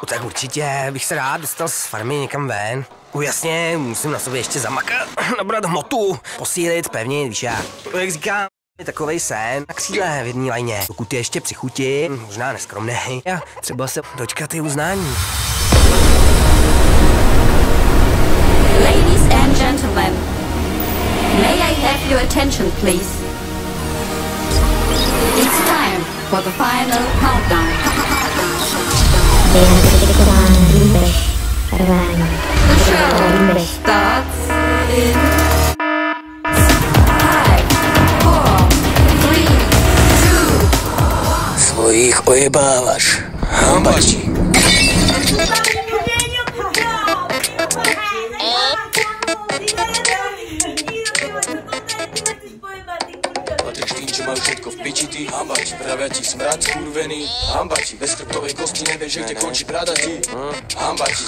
Tak určitě bych se rád dostal z farmy někam ven. Jasně, musím na sobě ještě zamakat, nabrat hmotu, posílit, pevnit, víš jak. Jak říkám, je takovej sen na kříle v jedné lajně. Pokud je ještě při chuti, možná neskromnej, a třeba se dočkat i uznání. Ladies and gentlemen, may I have your attention, please? It's time for the final countdown. The show starts in 5, 4, 3, 2. Svojich ojebávaš, hambači. Majú všetko v piči, ty hambači. Pravia ti smrad skurvený, hambači. Bez chrbtovej kosti nevieš, že kde končí brada ti, hambači.